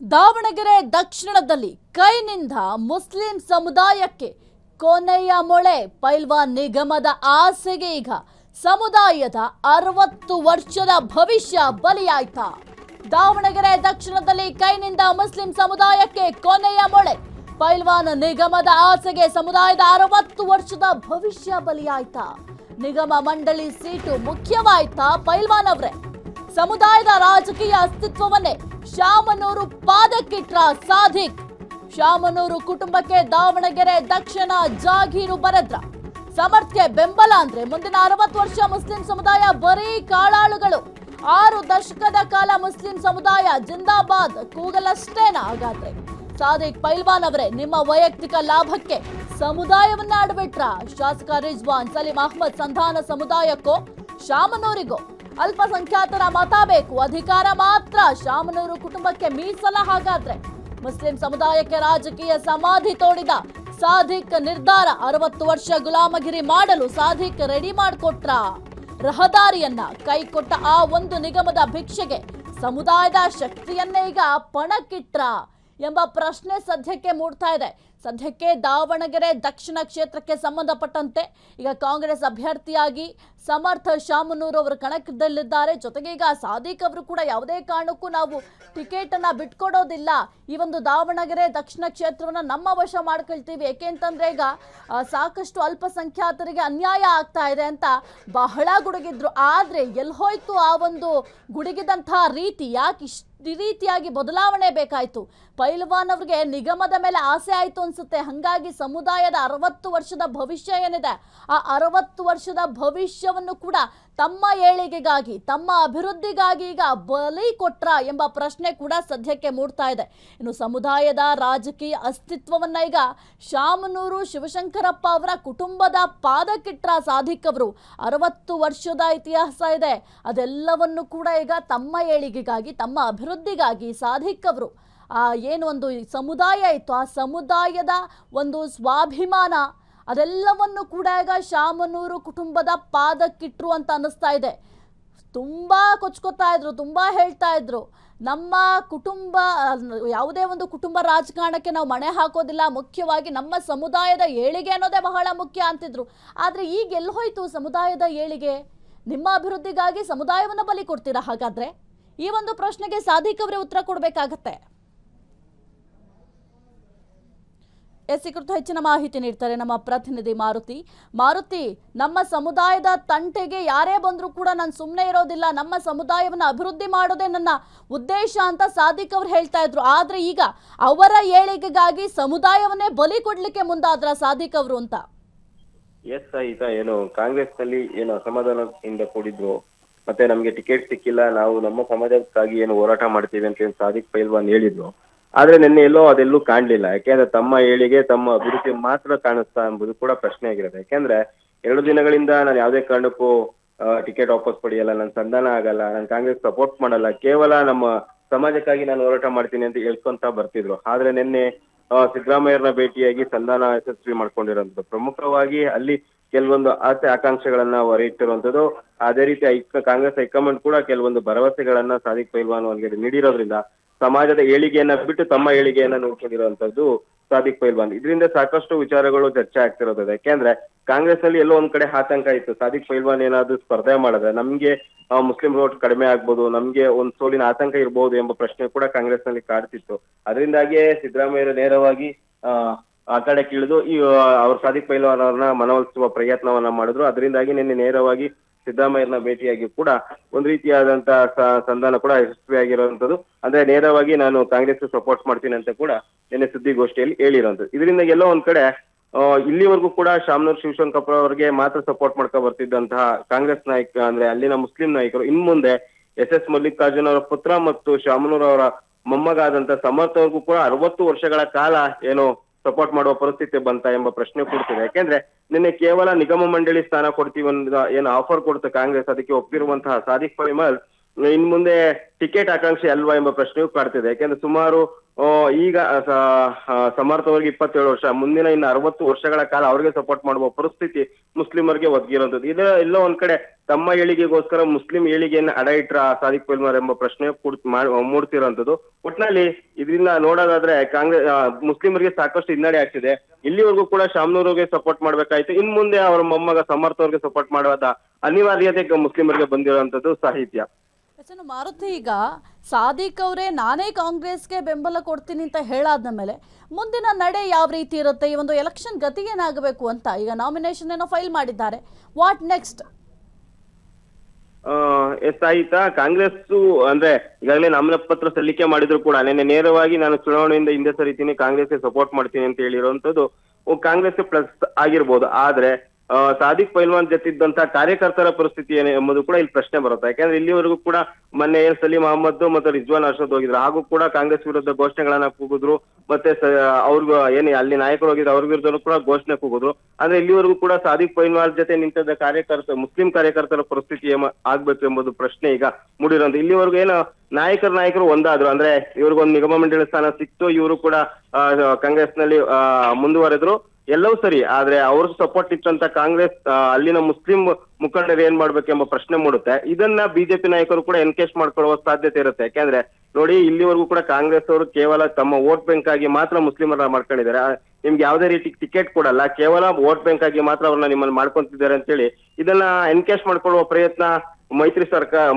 ದಾವಣಗೆರೆ ದಕ್ಷಿಣದಲ್ಲಿ ಕೈನಿಂದ ಮುಸ್ಲಿಂ ಸಮುದಾಯಕ್ಕೆ ಕೊನೆಯ ಮೊಳೆ ಪೈಲ್ವಾನ್ ನಿಗಮದ ಆಸೆಗೆ ಈಗ ಸಮುದಾಯದ 60 ವರ್ಷದ ಭವಿಷ್ಯ ಬಲಿಯಾಯ್ತಾ? ದಾವಣಗೆರೆ ದಕ್ಷಿಣದಲ್ಲಿ ಕೈನಿಂದ ಮುಸ್ಲಿಂ ಸಮುದಾಯಕ್ಕೆ ಕೊನೆಯ ಮೊಳೆ ಪೈಲ್ವಾನ್ ನಿಗಮದ ಆಸೆಗೆ ಸಮುದಾಯದ 60 ವರ್ಷದ ಭವಿಷ್ಯ ಬಲಿಯಾಯ್ತಾ? ನಿಗಮ ಮಂಡಳಿ ಸೀಟು ಮುಖ್ಯವಾಯ್ತಾ ಪೈಲ್ವಾನ್ ಅವರೇ? ಸಮುದಾಯದ ರಾಜಕೀಯ ಅಸ್ತಿತ್ವವನ್ನೇ ಶಾಮನೂರು ಪಾದಕ್ಕಿಟ್ರ ಸಾದಿಕ್. ಶಾಮನೂರು ಕುಟುಂಬಕ್ಕೆ ದಾವಣಗೆರೆ ದಕ್ಷಿಣ ಜಾಗೀರು ಬರೆದ್ರ. ಸಮರ್ಥ್ಯ ಬೆಂಬಲ ಅಂದ್ರೆ ಮುಂದಿನ 60 ವರ್ಷ ಮುಸ್ಲಿಂ ಸಮುದಾಯ ಬರೀ ಕಾಳಾಳುಗಳು. 6 ದಶಕದ ಕಾಲ ಮುಸ್ಲಿಂ ಸಮುದಾಯ ಜಿಂದಾಬಾದ್ ಕೂಗಲಷ್ಟೇನಾ? ಹಾಗಾದ್ರೆ ಸಾದಿಕ್ ಪೈಲ್ವಾನ್ ಅವರೇ, ನಿಮ್ಮ ವೈಯಕ್ತಿಕ ಲಾಭಕ್ಕೆ ಸಮುದಾಯವನ್ನ ಆಡ್ಬಿಟ್ರ? ಶಾಸಕ ರಿಜ್ವಾನ್ ಸಲೀಂ ಅಹ್ಮದ್ ಸಂಧಾನ ಸಮುದಾಯಕ್ಕೋ ಶಾಮನೂರಿಗೋ? ಅಲ್ಪಸಂಖ್ಯಾತರ ಮತ ಬೇಕು, ಅಧಿಕಾರ ಮಾತ್ರ ಶಾಮನೂರು ಕುಟುಂಬಕ್ಕೆ ಮೀಸಲ. ಹಾಗಾದ್ರೆ ಮುಸ್ಲಿಂ ಸಮುದಾಯಕ್ಕೆ ರಾಜಕೀಯ ಸಮಾಧಿ ತೋಡಿದ ಸಾದಿಕ್ ನಿರ್ಧಾರ. 60 ವರ್ಷ ಗುಲಾಮಗಿರಿ ಮಾಡಲು ಸಾದಿಕ್ ರೆಡಿ ಮಾಡಿಕೊಟ್ರ ರಹದಾರಿಯನ್ನ. ಕೈಕೊಟ್ಟ ಆ ಒಂದು ನಿಗಮದ ಭಿಕ್ಷೆಗೆ ಸಮುದಾಯದ ಶಕ್ತಿಯನ್ನೇ ಈಗ ಪಣಕ್ಕಿಟ್ರ ಎಂಬ ಪ್ರಶ್ನೆ ಸದ್ಯಕ್ಕೆ ಮೂಡ್ತಾ ಇದೆ. ಸದ್ಯಕ್ಕೆ ದಾವಣಗೆರೆ ದಕ್ಷಿಣ ಕ್ಷೇತ್ರಕ್ಕೆ ಸಂಬಂಧಪಟ್ಟಂತೆ ಈಗ ಕಾಂಗ್ರೆಸ್ ಅಭ್ಯರ್ಥಿಯಾಗಿ ಸಮರ್ಥ ಶಾಮನೂರು ಅವರು ಕಣಕ್ಕಿದ್ದಲ್ಲಿದ್ದಾರೆ. ಜೊತೆಗೆ ಈಗ ಸಾದಿಕ್ ಅವರು ಕೂಡ ಯಾವುದೇ ಕಾರಣಕ್ಕೂ ನಾವು ಟಿಕೆಟ್ ಅನ್ನ ಬಿಟ್ಕೊಡೋದಿಲ್ಲ, ಈ ಒಂದು ದಾವಣಗೆರೆ ದಕ್ಷಿಣ ಕ್ಷೇತ್ರವನ್ನ ನಮ್ಮ ವಶ ಮಾಡ್ಕೊಳ್ತೀವಿ, ಏಕೆ ಅಂತಂದ್ರೆ ಈಗ ಸಾಕಷ್ಟು ಅಲ್ಪಸಂಖ್ಯಾತರಿಗೆ ಅನ್ಯಾಯ ಆಗ್ತಾ ಇದೆ ಅಂತ ಬಹಳ ಗುಡುಗಿದ್ರು. ಆದ್ರೆ ಎಲ್ಲಿ ಹೋಯ್ತು ಆ ಒಂದು ಗುಡುಗಿದಂತಹ ರೀತಿ? ಯಾಕೆ ಈ ರೀತಿಯಾಗಿ ಬದಲಾವಣೆ ಬೇಕಾಯ್ತು? ಪೈಲ್ವಾನ್ ಅವ್ರಿಗೆ ನಿಗಮದ ಮೇಲೆ ಆಸೆ ಆಯ್ತು ಅನ್ಸುತ್ತೆ. ಹಂಗಾಗಿ ಸಮುದಾಯದ 60 ವರ್ಷದ ಭವಿಷ್ಯ ಏನಿದೆ, ಆ 60 ವರ್ಷದ ಭವಿಷ್ಯವನ್ನು ಕೂಡ ತಮ್ಮ ಏಳಿಗೆಗಾಗಿ, ತಮ್ಮ ಅಭಿವೃದ್ಧಿಗಾಗಿ ಈಗ ಬಲಿ ಕೊಟ್ರ ಎಂಬ ಪ್ರಶ್ನೆ ಕೂಡ ಸದ್ಯಕ್ಕೆ ಮೂಡ್ತಾ ಇದೆ. ಇನ್ನು ಸಮುದಾಯದ ರಾಜಕೀಯ ಅಸ್ತಿತ್ವವನ್ನ ಈಗ ಶಾಮನೂರು ಶಿವಶಂಕರಪ್ಪ ಅವರ ಕುಟುಂಬದ ಪಾದಕ್ಕಿಟ್ರ ಸಾದಿಕ್ ಅವರು. 60 ವರ್ಷದ ಇತಿಹಾಸ ಇದೆ, ಅದೆಲ್ಲವನ್ನು ಕೂಡ ಈಗ ತಮ್ಮ ಏಳಿಗೆಗಾಗಿ, ತಮ್ಮ ಅಭಿವೃದ್ಧಿಗಾಗಿ ಸಾದಿಕ್ ಅವರು ಏನು ಒಂದು ಸಮುದಾಯ ಇತ್ತು, ಆ ಸಮುದಾಯದ ಒಂದು ಸ್ವಾಭಿಮಾನ ಅದೆಲ್ಲವನ್ನು ಕೂಡ ಈಗ ಶಾಮನೂರು ಕುಟುಂಬದ ಪಾದಕ್ಕಿಟ್ರು ಅಂತ ಅನ್ನಿಸ್ತಾ ಇದೆ. ತುಂಬ ಕೊಚ್ಕೋತಾ ಇದ್ರು, ತುಂಬ ಹೇಳ್ತಾ ಇದ್ರು, ನಮ್ಮ ಕುಟುಂಬ ಯಾವುದೇ ಒಂದು ಕುಟುಂಬ ರಾಜಕಾರಣಕ್ಕೆ ನಾವು ಮಣೆ ಹಾಕೋದಿಲ್ಲ, ಮುಖ್ಯವಾಗಿ ನಮ್ಮ ಸಮುದಾಯದ ಏಳಿಗೆ ಅನ್ನೋದೇ ಬಹಳ ಮುಖ್ಯ ಅಂತಿದ್ರು. ಆದರೆ ಈಗ ಎಲ್ಲಿ ಹೋಯ್ತು ಸಮುದಾಯದ ಏಳಿಗೆ? ನಿಮ್ಮ ಅಭಿವೃದ್ಧಿಗಾಗಿ ಸಮುದಾಯವನ್ನು ಬಲಿ ಕೊಡ್ತೀರಾ? ಹಾಗಾದ್ರೆ ಈ ಒಂದು ಪ್ರಶ್ನೆಗೆ ಸಾದಿಕ್ ಅವರೇ ಉತ್ತರ ಕೊಡಬೇಕಾಗತ್ತೆ. ಈ ಕುರಿತು ಹೆಚ್ಚಿನ ಮಾಹಿತಿ ನೀಡ್ತಾರೆ ನಮ್ಮ ಪ್ರತಿನಿಧಿ ಮಾರುತಿ. ನಮ್ಮ ಸಮುದಾಯದ ತಂಟೆಗೆ ಯಾರೇ ಬಂದರೂ ಕೂಡ ನಾನು ಸುಮ್ಮನೆ ಇರೋದಿಲ್ಲ, ನಮ್ಮ ಸಮುದಾಯವನ್ನು ಅಭಿವೃದ್ಧಿ ಮಾಡೋದೇ ನನ್ನ ಉದ್ದೇಶ ಅಂತ ಸಾದಿಕ್ ಅವರು ಹೇಳ್ತಾ ಇದ್ರು. ಆದ್ರೆ ಈಗ ಅವರ ಏಳಿಗೆಗಾಗಿ ಸಮುದಾಯವನ್ನೇ ಬಲಿ ಕೊಡ್ಲಿಕ್ಕೆ ಮುಂದಾದ್ರ ಸಾದಿಕ್ ಅವರು ಅಂತ. ಎಸ್ ಆಯ್ತಾ, ಏನು ಕಾಂಗ್ರೆಸ್ ನಲ್ಲಿ ಏನು ಅಸಮಾಧಾನದಿಂದ ಕೂಡಿದ್ರು, ಮತ್ತೆ ನಮ್ಗೆ ಟಿಕೆಟ್ ಸಿಕ್ಕಿಲ್ಲ, ನಾವು ನಮ್ಮ ಸಮಾಜಕ್ಕಾಗಿ ಏನು ಹೋರಾಟ ಮಾಡ್ತೀವಿ ಅಂತ ಸಾದಿಕ್ ಪೈಲ್ವಾನ್ ಹೇಳಿದ್ರು. ಆದ್ರೆ ನಿನ್ನೆ ಎಲ್ಲೋ ಅದೆಲ್ಲೂ ಕಾಣ್ಲಿಲ್ಲ. ಯಾಕೆಂದ್ರೆ ತಮ್ಮ ಏಳಿಗೆ, ತಮ್ಮ ಅಭಿವೃದ್ಧಿ ಮಾತ್ರ ಕಾಣಿಸ್ತಾ ಎಂಬುದು ಕೂಡ ಪ್ರಶ್ನೆ ಆಗಿರುತ್ತೆ. ಯಾಕೆಂದ್ರೆ 2 ದಿನಗಳಿಂದ ನಾನು ಯಾವುದೇ ಕಾರಣಕ್ಕೂ ಟಿಕೆಟ್ ವಾಪಸ್ ಪಡೆಯಲ್ಲ, ನಾನು ಸಂಧಾನ ಆಗಲ್ಲ, ನಾನು ಕಾಂಗ್ರೆಸ್ ಸಪೋರ್ಟ್ ಮಾಡಲ್ಲ, ಕೇವಲ ನಮ್ಮ ಸಮಾಜಕ್ಕಾಗಿ ನಾನು ಹೋರಾಟ ಮಾಡ್ತೀನಿ ಅಂತ ಹೇಳ್ಕೊಂತ ಬರ್ತಿದ್ರು. ಆದ್ರೆ ನಿನ್ನೆ ಸಿದ್ದರಾಮಯ್ಯರನ್ನ ಭೇಟಿಯಾಗಿ ಸಂಧಾನ ಯಶಸ್ವಿ ಮಾಡ್ಕೊಂಡಿರೋಂಥದ್ದು. ಪ್ರಮುಖವಾಗಿ ಅಲ್ಲಿ ಕೆಲವೊಂದು ಆಸೆ ಆಕಾಂಕ್ಷೆಗಳನ್ನ ಹೊರಯಿಟ್ಟಿರುವಂತದ್ದು. ಅದೇ ರೀತಿ ಕಾಂಗ್ರೆಸ್ ಹೈಕಮಾಂಡ್ ಕೂಡ ಕೆಲವೊಂದು ಭರವಸೆಗಳನ್ನ ಸಾದಿಕ್ ಪೈಲ್ವಾನ್ ಅವರಿಗೆ ನೀಡಿರೋದ್ರಿಂದ ಸಮಾಜದ ಏಳಿಗೆಯನ್ನ ಬಿಟ್ಟು ತಮ್ಮ ಏಳಿಗೆಯನ್ನ ನೋಡ್ಕೊಂಡಿರುವಂತದ್ದು ಸಾದಿಕ್ ಪೈಲ್ವಾನ್. ಇದರಿಂದ ಸಾಕಷ್ಟು ವಿಚಾರಗಳು ಚರ್ಚೆ ಆಗ್ತಿರೋದು. ಯಾಕೆಂದ್ರೆ ಕಾಂಗ್ರೆಸ್ ನಲ್ಲಿ ಎಲ್ಲೋ ಒಂದ್ ಕಡೆ ಆತಂಕ ಇತ್ತು, ಸಾದಿಕ್ ಪೈಲ್ವಾನ್ ಏನಾದ್ರು ಸ್ಪರ್ಧೆ ಮಾಡಿದ್ರೆ ನಮ್ಗೆ ಮುಸ್ಲಿಂ ವೋಟ್ ಕಡಿಮೆ ಆಗ್ಬೋದು, ನಮ್ಗೆ ಒಂದ್ ಸೋಲಿನ ಆತಂಕ ಇರ್ಬೋದು ಎಂಬ ಪ್ರಶ್ನೆ ಕೂಡ ಕಾಂಗ್ರೆಸ್ ನಲ್ಲಿ ಕಾಡ್ತಿತ್ತು. ಅದರಿಂದಾಗಿಯೇ ಸಿದ್ದರಾಮಯ್ಯ ನೇರವಾಗಿ ಆ ಕಡೆ ಇಳಿದು ಅವ್ರ ಸಾದಿಕ್ ಪೈಲ್ವಾನ್ ಅವ್ರನ್ನ ಮನವೊಲಿಸುವ ಪ್ರಯತ್ನವನ್ನ ಮಾಡಿದ್ರು. ಅದರಿಂದಾಗಿ ನಿನ್ನೆ ನೇರವಾಗಿ ಸಿದ್ದರಾಮಯ್ಯರನ್ನ ಭೇಟಿಯಾಗಿ ಕೂಡ ಒಂದ್ ರೀತಿಯಾದಂತ ಸಂಧಾನ ಕೂಡ ಯಶಸ್ವಿಯಾಗಿರುವಂತದ್ದು. ಅಂದ್ರೆ ನೇರವಾಗಿ ನಾನು ಕಾಂಗ್ರೆಸ್ ಸಪೋರ್ಟ್ ಮಾಡ್ತೀನಿ ಅಂತ ಕೂಡ ನಿನ್ನೆ ಸುದ್ದಿಗೋಷ್ಠಿಯಲ್ಲಿ ಹೇಳಿರುವಂತದ್ದು. ಇದರಿಂದ ಎಲ್ಲೋ ಒಂದ್ ಕಡೆ ಇಲ್ಲಿವರೆಗೂ ಕೂಡ ಶಾಮನೂರು ಶಿವಶಂಕರಪ್ಪ ಅವರಿಗೆ ಮಾತ್ರ ಸಪೋರ್ಟ್ ಮಾಡ್ಕೊ ಬರ್ತಿದ್ದಂತಹ ಕಾಂಗ್ರೆಸ್ ನಾಯಕ, ಅಂದ್ರೆ ಅಲ್ಲಿನ ಮುಸ್ಲಿಂ ನಾಯಕರು ಇನ್ ಮುಂದೆ ಎಸ್ ಮಲ್ಲಿಕಾರ್ಜುನ್ ಅವರ ಪುತ್ರ ಮತ್ತು ಶಾಮನೂರು ಅವರ ಮೊಮ್ಮಗ ಆದಂತ ಸಮರ್ಥ ಅವ್ರಿಗೂ ಕೂಡ 60 ವರ್ಷಗಳ ಕಾಲ ಏನು ಸಪೋರ್ಟ್ ಮಾಡುವ ಪರಿಸ್ಥಿತಿ ಬಂತ ಎಂಬ ಪ್ರಶ್ನೆ ಕೊಡ್ತಿದೆ. ಯಾಕೆಂದ್ರೆ ನಿನ್ನೆ ಕೇವಲ ನಿಗಮ ಮಂಡಳಿ ಸ್ಥಾನ ಕೊಡ್ತೀವಿ ಅಂತ ಏನು ಆಫರ್ ಕೊಡುತ್ತೆ ಕಾಂಗ್ರೆಸ್, ಅದಕ್ಕೆ ಒಪ್ಪಿರುವಂತಹ ಸಾದಿಕ್ ಪೈಲ್ವಾನ್ ಇನ್ ಮುಂದೆ ಟಿಕೆಟ್ ಆಕಾಂಕ್ಷೆ ಅಲ್ವಾ ಎಂಬ ಪ್ರಶ್ನೆಯೂ ಕಾಡ್ತಿದೆ. ಯಾಕೆಂದ್ರೆ ಸುಮಾರು ಈಗ ಸಮರ್ಥ ಅವ್ರಿಗೆ 27 ವರ್ಷ, ಮುಂದಿನ ಇನ್ನು 60 ವರ್ಷಗಳ ಕಾಲ ಅವ್ರಿಗೆ ಸಪೋರ್ಟ್ ಮಾಡುವ ಪರಿಸ್ಥಿತಿ ಮುಸ್ಲಿಮರಿಗೆ ಒದಗಿರುವಂತದ್ದು. ಇದು ಎಲ್ಲೋ ಒಂದ್ ಕಡೆ ತಮ್ಮ ಏಳಿಗೆಗೋಸ್ಕರ ಮುಸ್ಲಿಂ ಏಳಿಗೆಯನ್ನ ಅಡ ಇಟ್ರ ಸಾದಿಕ್ ಪೈಲ್ವಾನ್ ಎಂಬ ಪ್ರಶ್ನೆ ಮೂಡ್ತಿರುವಂತದ್ದು. ಒಟ್ನಲ್ಲಿ ಇದರಿಂದ ನೋಡೋದಾದ್ರೆ ಮುಸ್ಲಿಮರಿಗೆ ಸಾಕಷ್ಟು ಹಿನ್ನಡೆ ಆಗ್ತಿದೆ. ಇಲ್ಲಿವರೆಗೂ ಕೂಡ ಶಾಮ್ನೂರ್ಗೆ ಸಪೋರ್ಟ್ ಮಾಡ್ಬೇಕಾಯ್ತು, ಇನ್ ಮುಂದೆ ಅವರ ಮೊಮ್ಮಗ ಸಮರ್ಥ ಅವ್ರಿಗೆ ಸಪೋರ್ಟ್ ಮಾಡುವ ಅನಿವಾರ್ಯತೆ ಮುಸ್ಲಿಮರಿಗೆ ಬಂದಿರುವಂತದ್ದು ಸಾಹಿತ್ಯ. ಮಾರುತಿ, ಈಗ ಸಾದಿಕ್ ಅವರೇ ನಾನೇ ಕಾಂಗ್ರೆಸ್ಗೆ ಬೆಂಬಲ ಕೊಡ್ತೀನಿ ಅಂತ ಹೇಳಾದ ಮೇಲೆ ಮುಂದಿನ ನಡೆ ಯಾವ ರೀತಿ ಇರುತ್ತೆ, ಈ ಒಂದು ಎಲೆಕ್ಷನ್ ಗತಿ ಏನಾಗಬೇಕು ಅಂತ ಈಗ ನಾಮಿನೇಷನ್ ಏನೋ ಫೈಲ್ ಮಾಡಿದ್ದಾರೆ, ವಾಟ್ ನೆಕ್ಸ್ಟ್? ಸಾಹಿತ್ಯ ಕಾಂಗ್ರೆಸ್ ಅಂದ್ರೆ ಈಗಾಗಲೇ ನಾಮಪತ್ರ ಸಲ್ಲಿಕೆ ಮಾಡಿದ್ರು ಕೂಡ ನಿನ್ನೆ ನೇರವಾಗಿ ನಾನು ಚುನಾವಣೆಯಿಂದ ಹಿಂದೆ ಸರಿತೀನಿ, ಕಾಂಗ್ರೆಸ್ಗೆ ಸಪೋರ್ಟ್ ಮಾಡ್ತೀನಿ ಅಂತ ಹೇಳಿರುವಂತದ್ದು ಕಾಂಗ್ರೆಸ್ ಪ್ಲಸ್ ಆಗಿರ್ಬೋದು. ಆದ್ರೆ ಸಾದಿಕ್ ಪೈಲ್ವಾನ್ ಜೊತೆ ಇದ್ದಂತ ಕಾರ್ಯಕರ್ತರ ಪರಿಸ್ಥಿತಿ ಏನು ಎಂಬುದು ಕೂಡ ಇಲ್ಲಿ ಪ್ರಶ್ನೆ ಬರುತ್ತೆ. ಯಾಕಂದ್ರೆ ಇಲ್ಲಿವರೆಗೂ ಕೂಡ ಮೊನ್ನೆ ಸಲೀಂ ಅಹಮದ್ ಮತ್ತು ರಿಜ್ವಾನ್ ಅರ್ಷದ್ ಹೋಗಿದ್ರು, ಹಾಗೂ ಕೂಡ ಕಾಂಗ್ರೆಸ್ ವಿರುದ್ಧ ಘೋಷಣೆಗಳನ್ನ ಕೂಗಿದ್ರು. ಮತ್ತೆ ಅವ್ರಿಗೂ ಏನು ಅಲ್ಲಿ ನಾಯಕರು ಹೋಗಿದ್ರು ಅವ್ರ ವಿರುದ್ಧ ಕೂಡ ಘೋಷಣೆ ಕೂಗಿದ್ರು. ಅಂದ್ರೆ ಇಲ್ಲಿವರೆಗೂ ಕೂಡ ಸಾದಿಕ್ ಪೈಲ್ವಾನ್ ಜೊತೆ ನಿಂತಿದ್ದ ಮುಸ್ಲಿಂ ಕಾರ್ಯಕರ್ತರ ಪರಿಸ್ಥಿತಿ ಆಗ್ಬೇಕು ಎಂಬುದು ಪ್ರಶ್ನೆ ಈಗ ಮೂಡಿರೋದು. ಇಲ್ಲಿವರೆಗೂ ಏನು ನಾಯಕರು ಒಂದಾದ್ರು, ಅಂದ್ರೆ ಇವ್ರಿಗೊಂದು ನಿಗಮ ಮಂಡಳಿ ಸ್ಥಾನ ಸಿಕ್ತು, ಇವರು ಕೂಡ ಕಾಂಗ್ರೆಸ್ ನಲ್ಲಿ ಮುಂದುವರೆದ್ರು, ಎಲ್ಲವೂ ಸರಿ. ಆದ್ರೆ ಅವ್ರಿಗೆ ಸಪೋರ್ಟ್ ಇತ್ತಂತ ಕಾಂಗ್ರೆಸ್ ಅಲ್ಲಿನ ಮುಸ್ಲಿಂ ಮುಖಂಡರು ಏನ್ ಮಾಡ್ಬೇಕೆಂಬ ಪ್ರಶ್ನೆ ಮೂಡುತ್ತೆ. ಇದನ್ನ ಬಿಜೆಪಿ ನಾಯಕರು ಕೂಡ ಎನ್ಕೇಶ್ ಮಾಡ್ಕೊಳ್ಳುವ ಸಾಧ್ಯತೆ ಇರುತ್ತೆ. ಯಾಕಂದ್ರೆ ನೋಡಿ, ಇಲ್ಲಿವರೆಗೂ ಕೂಡ ಕಾಂಗ್ರೆಸ್ ಅವರು ಕೇವಲ ತಮ್ಮ ವೋಟ್ ಬ್ಯಾಂಕ್ ಆಗಿ ಮಾತ್ರ ಮುಸ್ಲಿಮರನ್ನ ಮಾಡ್ಕೊಂಡಿದ್ದಾರೆ. ನಿಮ್ಗೆ ಯಾವುದೇ ರೀತಿ ಟಿಕೆಟ್ ಕೊಡಲ್ಲ, ಕೇವಲ ವೋಟ್ ಬ್ಯಾಂಕ್ ಆಗಿ ಮಾತ್ರ ಅವ್ರನ್ನ ನಿಮ್ಮನ್ನ ಮಾಡ್ಕೊಂತಿದ್ದಾರೆ ಅಂತೇಳಿ ಇದನ್ನ ಎನ್ಕೇಶ್ ಮಾಡ್ಕೊಳ್ಳುವ ಪ್ರಯತ್ನ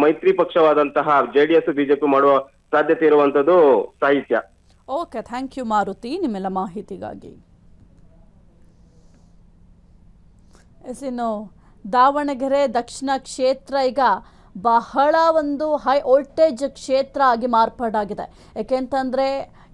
ಮೈತ್ರಿ ಪಕ್ಷವಾದಂತಹ JDS ಬಿಜೆಪಿ ಮಾಡುವ ಸಾಧ್ಯತೆ ಇರುವಂತದ್ದು ಸಾಹಿತ್ಯ. ಓಕೆ, ಥ್ಯಾಂಕ್ ಯು ಮಾರುತಿ ನಿಮ್ಮೆಲ್ಲ ಮಾಹಿತಿಗಾಗಿ. ಇನ್ನು ದಾವಣಗೆರೆ ದಕ್ಷಿಣ ಕ್ಷೇತ್ರ ಈಗ ಬಹಳ ಒಂದು ಹೈ ವೋಲ್ಟೇಜ್ ಕ್ಷೇತ್ರ ಆಗಿ ಮಾರ್ಪಾಡಾಗಿದೆ. ಯಾಕೆಂತಂದರೆ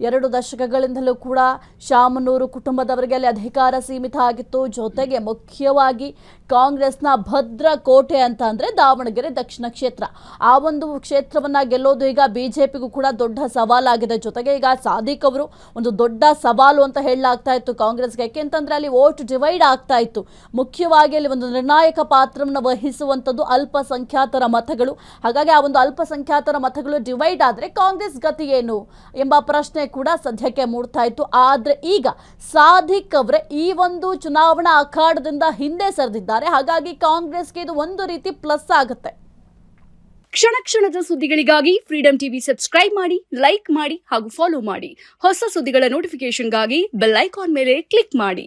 2 ದಶಕಗಳಿಂದಲೂ ಕೂಡ ಶಾಮನೂರು ಕುಟುಂಬದವರಿಗೆ ಅಲ್ಲಿ ಅಧಿಕಾರ ಸೀಮಿತ ಆಗಿತ್ತು. ಜೊತೆಗೆ ಮುಖ್ಯವಾಗಿ ಕಾಂಗ್ರೆಸ್ನ ಭದ್ರ ಕೋಟೆ ಅಂತ ಅಂದರೆ ದಾವಣಗೆರೆ ದಕ್ಷಿಣ ಕ್ಷೇತ್ರ. ಆ ಒಂದು ಕ್ಷೇತ್ರವನ್ನು ಗೆಲ್ಲೋದು ಈಗ BJPಗೂ ಕೂಡ ದೊಡ್ಡ ಸವಾಲಾಗಿದೆ. ಜೊತೆಗೆ ಈಗ ಸಾದಿಕ್ ಅವರು ಒಂದು ದೊಡ್ಡ ಸವಾಲು ಅಂತ ಹೇಳಲಾಗ್ತಾ ಇತ್ತು ಕಾಂಗ್ರೆಸ್ಗೆ. ಯಾಕೆಂತಂದರೆ ಅಲ್ಲಿ ವೋಟ್ ಡಿವೈಡ್ ಆಗ್ತಾ ಇತ್ತು. ಮುಖ್ಯವಾಗಿ ಅಲ್ಲಿ ಒಂದು ನಿರ್ಣಾಯಕ ಪಾತ್ರವನ್ನು ವಹಿಸುವಂಥದ್ದು ಅಲ್ಪಸಂಖ್ಯಾತರ ಮತಗಳು. ಹಾಗಾಗಿ ಆ ಒಂದು ಅಲ್ಪಸಂಖ್ಯಾತರ ಮತಗಳು ಡಿವೈಡ್ ಆದರೆ ಕಾಂಗ್ರೆಸ್ ಗತಿ ಏನು ಎಂಬ ಪ್ರಶ್ನೆ ಕೂಡ ಸದ್ಯಕ್ಕೆ ಮೂಡ್ತಾ ಇತ್ತು. ಆದ್ರೆ ಈಗ ಸಾದಿಕ್ ಅವರೇ ಈ ಒಂದು ಚುನಾವಣಾ ಅಖಾಡದಿಂದ ಹಿಂದೆ ಸರಿದಿದ್ದಾರೆ. ಹಾಗಾಗಿ ಕಾಂಗ್ರೆಸ್ಗೆ ಇದು ಒಂದು ರೀತಿ ಪ್ಲಸ್ ಆಗುತ್ತೆ. ಕ್ಷಣ ಕ್ಷಣದ ಸುದ್ದಿಗಳಿಗಾಗಿ ಫ್ರೀಡಂ ಟಿವಿ ಸಬ್ಸ್ಕ್ರೈಬ್ ಮಾಡಿ, ಲೈಕ್ ಮಾಡಿ ಹಾಗೂ ಫಾಲೋ ಮಾಡಿ. ಹೊಸ ಸುದ್ದಿಗಳ ನೋಟಿಫಿಕೇಶನ್ಗಾಗಿ ಬೆಲ್ ಐಕಾನ್ ಮೇಲೆ ಕ್ಲಿಕ್ ಮಾಡಿ.